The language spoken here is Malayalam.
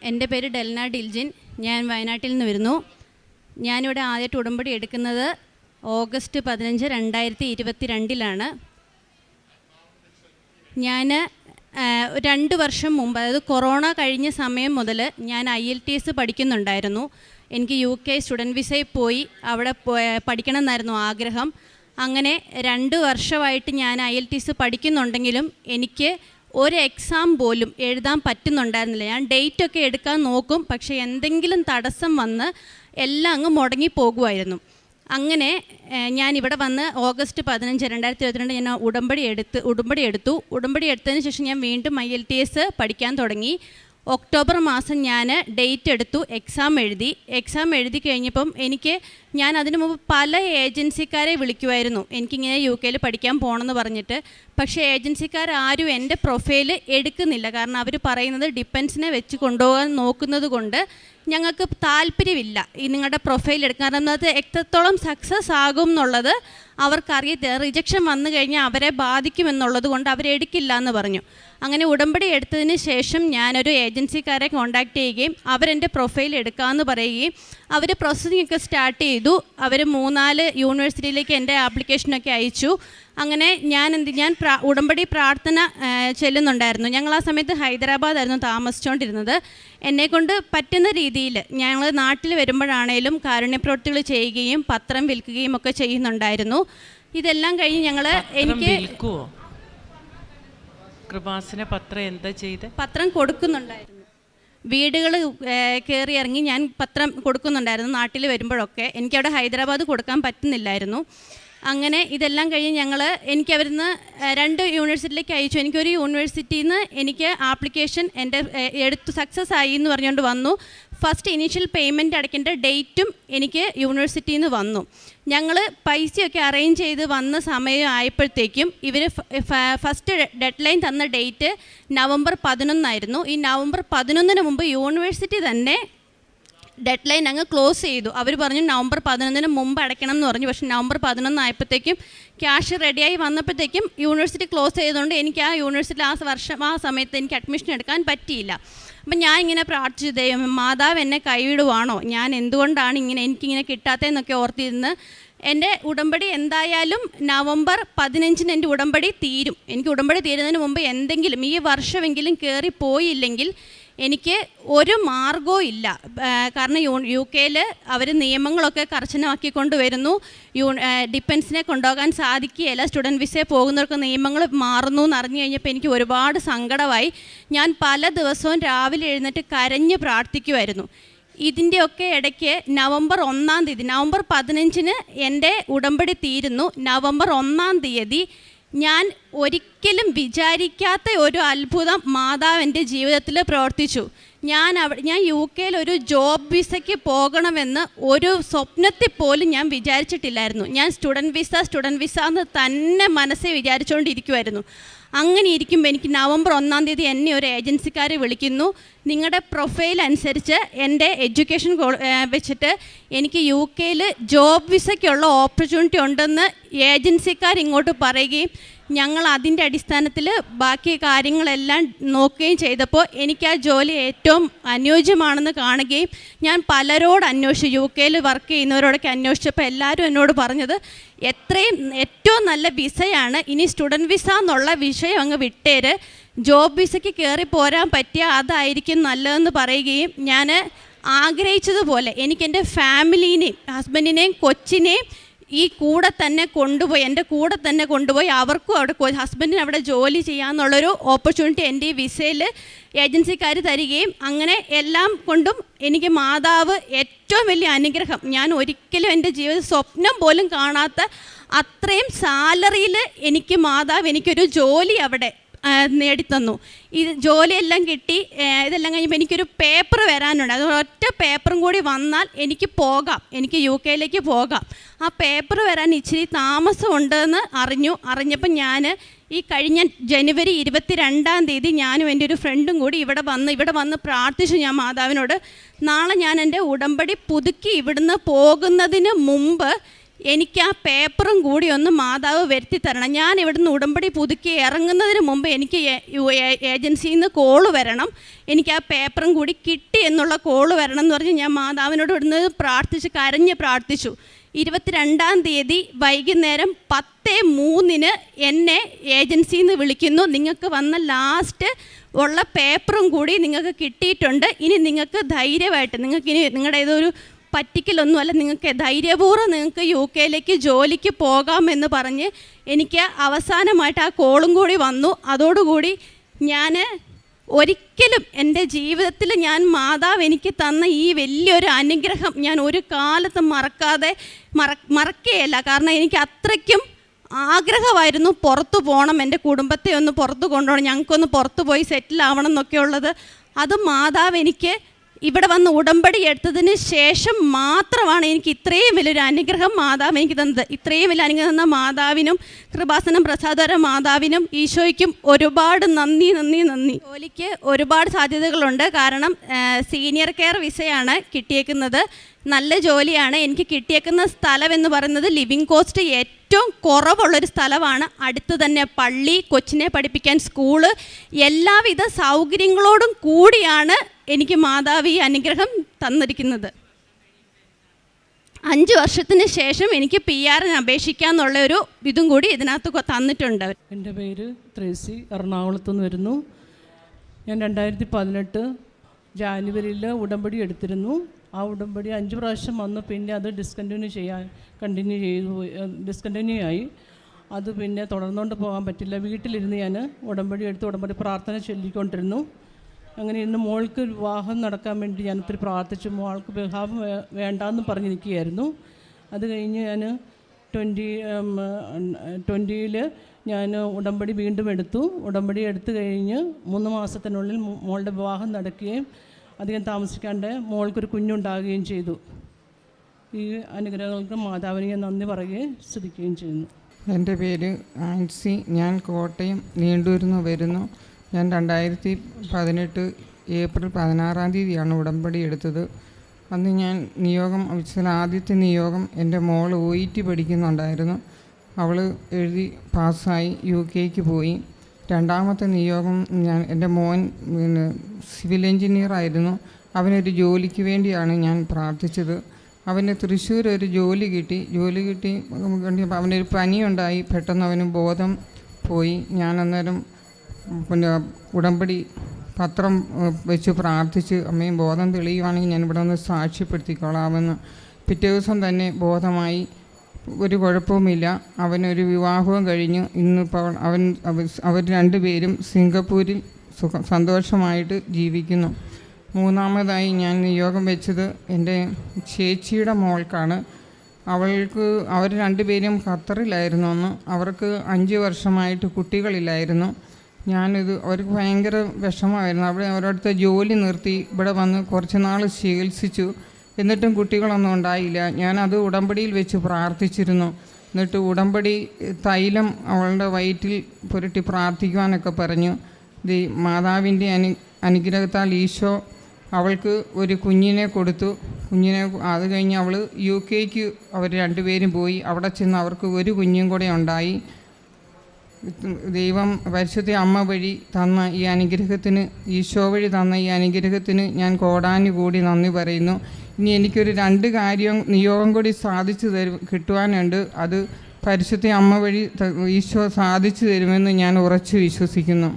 എൻ്റെ പേര് ഡെൽന ഡിൽജിൻ. ഞാൻ വയനാട്ടിൽ നിന്ന് വരുന്നു. ഞാനിവിടെ ആദ്യമായിട്ട് ഉടമ്പടി എടുക്കുന്നത് ഓഗസ്റ്റ് 15, 2022 ഞാൻ 2 വർഷം മുമ്പ്, അതായത് കൊറോണ കഴിഞ്ഞ സമയം മുതൽ ഞാൻ IELTS പഠിക്കുന്നുണ്ടായിരുന്നു. എനിക്ക് UK സ്റ്റുഡൻറ്റ് വിസയിൽ പോയി അവിടെ പഠിക്കണം എന്നായിരുന്നു ആഗ്രഹം. അങ്ങനെ 2 വർഷമായിട്ട് ഞാൻ IELTS പഠിക്കുന്നുണ്ടെങ്കിലും എനിക്ക് ഒരു എക്സാം പോലും എഴുതാൻ പറ്റുന്നുണ്ടായിരുന്നില്ല. ഞാൻ ഡേറ്റൊക്കെ എടുക്കാൻ നോക്കും, പക്ഷേ എന്തെങ്കിലും തടസ്സം വന്ന് എല്ലാം അങ്ങ് മുടങ്ങിപ്പോകുമായിരുന്നു. അങ്ങനെ ഞാനിവിടെ വന്ന് ഓഗസ്റ്റ് 15, 2022 ഞാൻ ഉടമ്പടി എടുത്തു. ഉടമ്പടി എടുത്തതിന് ശേഷം ഞാൻ വീണ്ടും IELTS പഠിക്കാൻ തുടങ്ങി. ഒക്ടോബർ മാസം ഞാൻ ഡേറ്റ് എടുത്തു, എക്സാം എഴുതി കഴിഞ്ഞപ്പം ഞാൻ അതിനു മുമ്പ് പല ഏജൻസിക്കാരെ വിളിക്കുമായിരുന്നു എനിക്കിങ്ങനെ UK പഠിക്കാൻ പോകണമെന്ന് പറഞ്ഞിട്ട്. പക്ഷേ ഏജൻസിക്കാരും എൻ്റെ പ്രൊഫൈൽ എടുക്കുന്നില്ല. കാരണം അവർ പറയുന്നത് ഡിപ്പെൻസിനെ വെച്ച് കൊണ്ടുപോകാൻ നോക്കുന്നത് കൊണ്ട് ഞങ്ങൾക്ക് താല്പര്യമില്ല ഈ നിങ്ങളുടെ പ്രൊഫൈൽ എടുക്കാൻ. കാരണം അത് എത്രത്തോളം സക്സസ് ആകും എന്നുള്ളത് അവർക്കറിയത്തില്ല. റിജക്ഷൻ വന്നു കഴിഞ്ഞാൽ അവരെ ബാധിക്കുമെന്നുള്ളത് കൊണ്ട് അവരെടുക്കില്ല എന്ന് പറഞ്ഞു. അങ്ങനെ ഉടമ്പടി എടുത്തതിന് ശേഷം ഞാനൊരു ഏജൻസിക്കാരെ കോൺടാക്റ്റ് ചെയ്യുകയും അവരെൻ്റെ പ്രൊഫൈൽ എടുക്കാമെന്ന് പറയുകയും അവർ പ്രോസസ്സിംഗ് ഒക്കെ സ്റ്റാർട്ട് ചെയ്തു. അവർ 3-4 യൂണിവേഴ്സിറ്റിയിലേക്ക് എൻ്റെ ആപ്ലിക്കേഷനൊക്കെ അയച്ചു. അങ്ങനെ ഞാൻ ഉടമ്പടി പ്രാർത്ഥന ചെല്ലുന്നുണ്ടായിരുന്നു. ഞങ്ങൾ ആ സമയത്ത് ഹൈദരാബാദായിരുന്നു താമസിച്ചുകൊണ്ടിരുന്നത്. എന്നെക്കൊണ്ട് പറ്റുന്ന രീതിയിൽ ഞങ്ങൾ നാട്ടിൽ വരുമ്പോഴാണേലും കാരുണ്യപ്രവൃത്തികൾ ചെയ്യുകയും പത്രം വിൽക്കുകയും ഒക്കെ ചെയ്യുന്നുണ്ടായിരുന്നു. ഇതെല്ലാം കഴിഞ്ഞ് കൃപാസന പത്രം എന്താ ചെയ്ത് പത്രം കൊടുക്കുന്നുണ്ടായിരുന്നു. വീടുകൾ കയറി ഇറങ്ങി ഞാൻ പത്രം കൊടുക്കുന്നുണ്ടായിരുന്നു നാട്ടിൽ വരുമ്പോഴൊക്കെ. എനിക്കവിടെ ഹൈദരാബാദ് കൊടുക്കാൻ പറ്റുന്നില്ലായിരുന്നു. അങ്ങനെ ഇതെല്ലാം കഴിഞ്ഞ് എനിക്ക് അവരിന്ന് 2 യൂണിവേഴ്സിറ്റിയിലേക്ക് അയച്ചു. എനിക്കൊരു യൂണിവേഴ്സിറ്റിയിൽ നിന്ന് എനിക്ക് ആപ്ലിക്കേഷൻ എൻ്റെ എടുത്തു സക്സസ് ആയി എന്ന് പറഞ്ഞുകൊണ്ട് വന്നു. ഫസ്റ്റ് ഇനീഷ്യൽ പേയ്മെൻറ്റ് അടയ്ക്കേണ്ട ഡേറ്റും എനിക്ക് യൂണിവേഴ്സിറ്റിയിൽ നിന്ന് വന്നു. ഞങ്ങൾ പൈസയൊക്കെ അറേഞ്ച് ചെയ്ത് വന്ന സമയം ആയപ്പോഴത്തേക്കും ഇവർ ഫസ്റ്റ് ഡെഡ് ലൈൻ തന്ന ഡേറ്റ് നവംബർ 11 ഈ നവംബർ 11 മുമ്പ് യൂണിവേഴ്സിറ്റി തന്നെ ഡെഡ് ലൈൻ അങ്ങ് ക്ലോസ് ചെയ്തു. അവർ പറഞ്ഞു നവംബർ 11 മുമ്പ് അടയ്ക്കണം എന്ന് പറഞ്ഞു. പക്ഷേ നവംബർ 11 ആയപ്പോഴത്തേക്കും ക്യാഷ് റെഡിയായി വന്നപ്പോഴത്തേക്കും യൂണിവേഴ്സിറ്റി ക്ലോസ് ചെയ്തുകൊണ്ട് എനിക്ക് ആ യൂണിവേഴ്സിറ്റിയിൽ ആ സമയത്ത് എനിക്ക് അഡ്മിഷൻ എടുക്കാൻ പറ്റിയില്ല. അപ്പം ഞാൻ ഇങ്ങനെ പ്രാർത്ഥിച്ചു, മാതാവ് എന്നെ കൈവിടുവാണോ, ഞാൻ എന്തുകൊണ്ടാണ് എനിക്കിങ്ങനെ കിട്ടാത്തതെന്നൊക്കെ ഓർത്തിരുന്ന് എൻ്റെ ഉടമ്പടി എന്തായാലും നവംബർ 15 എൻ്റെ ഉടമ്പടി തീരും. എനിക്ക് ഉടമ്പടി തീരുന്നതിന് മുമ്പ് എന്തെങ്കിലും ഈ വർഷമെങ്കിലും കയറിപ്പോയില്ലെങ്കിൽ എനിക്ക് ഒരു മാർഗവും ഇല്ല. കാരണം UK അവർ നിയമങ്ങളൊക്കെ കർശനമാക്കിക്കൊണ്ട് വരുന്നു. ഡിപ്പെൻസിനെ കൊണ്ടുപോകാൻ സാധിക്കുകയില്ല. സ്റ്റുഡൻറ്റ് വിസയിൽ പോകുന്നവർക്ക് നിയമങ്ങൾ മാറുന്നു എന്നറിഞ്ഞു കഴിഞ്ഞപ്പോൾ എനിക്ക് ഒരുപാട് സങ്കടമായി. ഞാൻ പല ദിവസവും രാവിലെ എഴുന്നേറ്റ് കരഞ്ഞ് പ്രാർത്ഥിക്കുമായിരുന്നു. ഇതിൻ്റെയൊക്കെ ഇടയ്ക്ക് നവംബർ 1 നവംബർ 15 എൻ്റെ ഉടമ്പടി തീരുന്നു. നവംബർ 1 ഞാൻ ഒരിക്കലും വിചാരിക്കാത്ത ഒരു അത്ഭുതം മാതാവ് എൻ്റെ ജീവിതത്തിൽ പ്രവർത്തിച്ചു. ഞാൻ UK ഒരു ജോബ് വിസയ്ക്ക് പോകണമെന്ന് ഒരു സ്വപ്നത്തിൽ പോലും ഞാൻ വിചാരിച്ചിട്ടില്ലായിരുന്നു. ഞാൻ സ്റ്റുഡൻറ്റ് വിസ എന്ന് തന്നെ മനസ്സിൽ വിചാരിച്ചുകൊണ്ടിരിക്കുമായിരുന്നു. അങ്ങനെ ഇരിക്കുമ്പോൾ എനിക്ക് നവംബർ 1 എന്നെ ഒരു ഏജൻസിക്കാർ വിളിക്കുന്നു. നിങ്ങളുടെ പ്രൊഫൈൽ അനുസരിച്ച് എൻ്റെ എഡ്യൂക്കേഷൻ വെച്ചിട്ട് എനിക്ക് UK ജോബ് വിസയ്ക്കുള്ള ഓപ്പർച്യൂണിറ്റി ഉണ്ടെന്ന് ഏജൻസിക്കാർ ഇങ്ങോട്ട് പറയുകയും ഞങ്ങൾ അതിൻ്റെ അടിസ്ഥാനത്തിൽ ബാക്കി കാര്യങ്ങളെല്ലാം നോക്കുകയും ചെയ്തപ്പോൾ എനിക്ക് ആ ജോലി ഏറ്റവും അനുയോജ്യമാണെന്ന് കാണുകയും ഞാൻ പലരോട് അന്വേഷിച്ചു. UK വർക്ക് ചെയ്യുന്നവരോടൊക്കെ അന്വേഷിച്ചപ്പോൾ എല്ലാവരും എന്നോട് പറഞ്ഞത് ഏറ്റവും നല്ല വിസയാണ്, ഇനി സ്റ്റുഡൻറ്റ് വിസ എന്നുള്ള വിഷയം അങ്ങ് വിട്ടേര്, ജോബ് വിസയ്ക്ക് കയറി പോരാൻ പറ്റിയ അതായിരിക്കും നല്ലതെന്ന് പറയുകയും ഞാൻ ആഗ്രഹിച്ചതുപോലെ എനിക്കെൻ്റെ ഫാമിലീനെയും ഹസ്ബൻഡിനെയും കൊച്ചിനെയും എൻ്റെ കൂടെ തന്നെ കൊണ്ടുപോയി അവർക്കും അവിടെ ഹസ്ബൻഡിന് അവിടെ ജോലി ചെയ്യാമെന്നുള്ളൊരു ഓപ്പർച്യൂണിറ്റി എൻ്റെ ഈ വിസയിൽ ഏജൻസിക്കാർ തരികയും അങ്ങനെ എല്ലാം കൊണ്ടും എനിക്ക് മാതാവ് ഏറ്റവും വലിയ അനുഗ്രഹം. ഞാൻ ഒരിക്കലും എൻ്റെ ജീവിത സ്വപ്നം പോലും കാണാത്ത അത്രയും സാലറിയിൽ എനിക്കൊരു ജോലി അവിടെ നേടിത്തന്നു. ഇത് ജോലിയെല്ലാം കിട്ടി. ഇതെല്ലാം കഴിയുമ്പോൾ എനിക്കൊരു പേപ്പർ വരാനുണ്ട്. അത് ഒറ്റ പേപ്പറും കൂടി വന്നാൽ എനിക്ക് UK പോകാം. ആ പേപ്പർ വരാൻ ഇച്ചിരി താമസമുണ്ടെന്ന് അറിഞ്ഞപ്പോൾ ഞാൻ ഈ കഴിഞ്ഞ ജനുവരി 22 ഞാനും എൻ്റെ ഒരു ഫ്രണ്ടും കൂടി ഇവിടെ വന്ന് പ്രാർത്ഥിച്ചു ഞാൻ മാതാവിനോട്, നാളെ ഞാൻ എൻ്റെ ഉടമ്പടി പുതുക്കി ഇവിടുന്ന് പോകുന്നതിന് മുമ്പ് എനിക്ക് ആ പേപ്പറും കൂടി ഒന്ന് മാതാവ് വരുത്തി തരണം. ഞാൻ ഇവിടുന്ന് ഉടമ്പടി പുതുക്കി ഇറങ്ങുന്നതിന് മുമ്പ് എനിക്ക് ഏജൻസിയിൽ നിന്ന് കോള് വരണം, എനിക്ക് ആ പേപ്പറും കൂടി കിട്ടി എന്നുള്ള കോള് വരണം എന്ന് പറഞ്ഞ് ഞാൻ മാതാവിനോട് ഇവിടുന്ന് പ്രാർത്ഥിച്ച് കരഞ്ഞ് പ്രാർത്ഥിച്ചു. 22-ാം തീയതി വൈകുന്നേരം 10:03 എന്നെ ഏജൻസിയിൽ നിന്ന് വിളിക്കുന്നു. നിങ്ങൾക്ക് വന്ന ലാസ്റ്റ് ഉള്ള പേപ്പറും കൂടി നിങ്ങൾക്ക് കിട്ടിയിട്ടുണ്ട്, ഇനി നിങ്ങൾക്ക് ധൈര്യമായിട്ട് നിങ്ങൾക്കിനി നിങ്ങളുടെ ഏതൊരു പറ്റിക്കലൊന്നുമല്ല, നിങ്ങൾക്ക് ധൈര്യപൂർവ്വം നിങ്ങൾക്ക് UK ജോലിക്ക് പോകാമെന്ന് പറഞ്ഞ് എനിക്ക് അവസാനമായിട്ട് ആ കോളും കൂടി വന്നു. അതോടുകൂടി ഞാൻ ഒരിക്കലും എൻ്റെ ജീവിതത്തിൽ ഞാൻ മാതാവ് എനിക്ക് തന്ന ഈ വലിയൊരു അനുഗ്രഹം ഞാൻ ഒരു കാലത്തും മറക്കുകയല്ല. കാരണം എനിക്ക് അത്രയ്ക്കും ആഗ്രഹമായിരുന്നു പുറത്തു പോകണം, എൻ്റെ കുടുംബത്തെ ഒന്ന് പുറത്ത് കൊണ്ടുപോകണം, ഞങ്ങൾക്കൊന്ന് പുറത്ത് പോയി സെറ്റിൽ ആവണം എന്നൊക്കെ ഉള്ളത്. അത് മാതാവ് എനിക്ക് ഇവിടെ വന്ന് ഉടമ്പടി എടുത്തതിന് ശേഷം മാത്രമാണ് എനിക്ക് ഇത്രയും വലിയൊരു അനുഗ്രഹം മാതാവ് എനിക്ക് തന്നത്. ഇത്രയും വലിയ അനുഗ്രഹം തന്ന മാതാവിനും കൃപാസനം പ്രസാദകര മാതാവിനും ഈശോയ്ക്കും ഒരുപാട് നന്ദി. ജോലിക്ക് ഒരുപാട് സാധ്യതകളുണ്ട്. കാരണം സീനിയർ കെയർ വിസയാണ് കിട്ടിയേക്കുന്നത്, നല്ല ജോലിയാണ്. എനിക്ക് കിട്ടിയേക്കുന്ന സ്ഥലം എന്ന് പറയുന്നത് ലിവിങ് കോസ്റ്റ് ഏറ്റവും കുറവുള്ളൊരു സ്ഥലമാണ്. അടുത്ത് തന്നെ പള്ളി, കൊച്ചിനെ പഠിപ്പിക്കാൻ സ്കൂള്, എല്ലാവിധ സൗകര്യങ്ങളോടും കൂടിയാണ് എനിക്ക് മാതാവ് ഈ അനുഗ്രഹം തന്നിരിക്കുന്നത്. 5 വർഷത്തിന് ശേഷം എനിക്ക് PR അപേക്ഷിക്കാമെന്നുള്ള ഒരു ഇതും കൂടി ഇതിനകത്ത് തന്നിട്ടുണ്ട്. എൻ്റെ പേര് ത്രേസി, എറണാകുളത്തു നിന്ന് വരുന്നു. ഞാൻ 2018 ജാനുവരിയിൽ ഉടമ്പടി എടുത്തിരുന്നു. ആ ഉടമ്പടി 5 പ്രാവശ്യം വന്നു. പിന്നെ അത് ഡിസ്കണ്ടിന്യൂ ആയി. അത് പിന്നെ തുടർന്നുകൊണ്ട് പോകാൻ പറ്റില്ല. വീട്ടിലിരുന്ന് ഞാൻ ഉടമ്പടി എടുത്ത് ഉടമ്പടി പ്രാർത്ഥന ചൊല്ലിക്കൊണ്ടിരുന്നു. അങ്ങനെ ഇന്ന് മോൾക്ക് വിവാഹം നടക്കാൻ വേണ്ടി ഞാൻ ഒത്തിരി പ്രാർത്ഥിച്ചു. മോൾക്ക് വിവാഹം വേണ്ടാന്ന് പറഞ്ഞ് നിൽക്കുകയായിരുന്നു. അത് കഴിഞ്ഞ് ഞാൻ 2020 ഞാൻ ഉടമ്പടി വീണ്ടും എടുത്തു. ഉടമ്പടി എടുത്തു കഴിഞ്ഞ് 3 മാസത്തിനുള്ളിൽ മോളുടെ വിവാഹം നടക്കുകയും അധികം താമസിക്കാണ്ട് മോൾക്കൊരു കുഞ്ഞുണ്ടാകുകയും ചെയ്തു. ഈ അനുഗ്രഹങ്ങൾക്ക് മാതാവിനെ ഞാൻ നന്ദി പറയുകയും സ്തുതിക്കുകയും ചെയ്യുന്നു. എൻ്റെ പേര് ആൻസി, ഞാൻ കോട്ടയം നീണ്ടൂരിൽ നിന്ന് വരുന്നു. ഞാൻ 2018 ഏപ്രിൽ 16-ാം തീയതിയാണ് ഉടമ്പടി എടുത്തത്. അന്ന് ഞാൻ ആദ്യത്തെ നിയോഗം എൻ്റെ മോൾ OET പഠിക്കുന്നുണ്ടായിരുന്നു. അവൾ എഴുതി പാസ്സായി UK പോയി. രണ്ടാമത്തെ നിയോഗം എൻ്റെ മോൻ സിവിൽ എഞ്ചിനീയർ ആയിരുന്നു. അവനൊരു ജോലിക്ക് വേണ്ടിയാണ് ഞാൻ പ്രാർത്ഥിച്ചത്. അവന് തൃശ്ശൂർ ഒരു ജോലി കിട്ടി. അവനൊരു പനിയുണ്ടായി. പെട്ടെന്ന് അവന് ബോധം പോയി. ഞാൻ അന്നേരം ഉടമ്പടി പത്രം വെച്ച് പ്രാർത്ഥിച്ച് അമ്മയും ബോധം തെളിയുവാണെങ്കിൽ ഞാൻ ഇവിടെ ഒന്ന് സാക്ഷ്യപ്പെടുത്തിക്കൊള്ളാമെന്ന്. പിറ്റേ ദിവസം തന്നെ ബോധമായി. ഒരു കുഴപ്പവുമില്ല. അവനൊരു വിവാഹവും കഴിഞ്ഞു. ഇന്നിപ്പോൾ അവർ രണ്ടുപേരും സിംഗപ്പൂരിൽ സന്തോഷമായിട്ട് ജീവിക്കുന്നു. മൂന്നാമതായി ഞാൻ നിയോഗം വെച്ചത് എൻ്റെ ചേച്ചിയുടെ മോൾക്കാണ്. അവർ രണ്ടുപേരും ഖത്തറിലായിരുന്നു. അന്ന് അവർക്ക് 5 വർഷമായിട്ട് കുട്ടികളില്ലായിരുന്നു. അവർക്ക് ഭയങ്കര വിഷമമായിരുന്നു. അവരടുത്ത ജോലി നിർത്തി ഇവിടെ വന്ന് കുറച്ച് നാൾ ചികിത്സിച്ചു. എന്നിട്ടും കുട്ടികളൊന്നും ഉണ്ടായില്ല. ഞാനത് ഉടമ്പടിയിൽ വെച്ച് പ്രാർത്ഥിച്ചിരുന്നു. എന്നിട്ട് ഉടമ്പടി തൈലം അവളുടെ വയറ്റിൽ പുരട്ടി പ്രാർത്ഥിക്കുവാനൊക്കെ പറഞ്ഞു. മാതാവിൻ്റെ അനുഗ്രഹത്താൽ ഈശോ അവൾക്ക് ഒരു കുഞ്ഞിനെ കൊടുത്തു. അത് കഴിഞ്ഞ് അവൾ UK അവർ രണ്ടുപേരും പോയി. അവിടെ ചെന്ന് അവർക്ക് ഒരു കുഞ്ഞും കൂടെ ഉണ്ടായി. ദൈവം പരിശുദ്ധ അമ്മ വഴി തന്ന ഈ അനുഗ്രഹത്തിന്, ഈശോ വഴി തന്ന ഈ അനുഗ്രഹത്തിന് ഞാൻ കോടാനുകൂടി നന്ദി പറയുന്നു. ഇനി എനിക്കൊരു 2 നിയോഗം കൂടി കിട്ടുവാനുണ്ട്. അത് പരിശുദ്ധ അമ്മ വഴി ഈശോ സാധിച്ചു തരുമെന്ന് ഞാൻ ഉറച്ചു വിശ്വസിക്കുന്നു.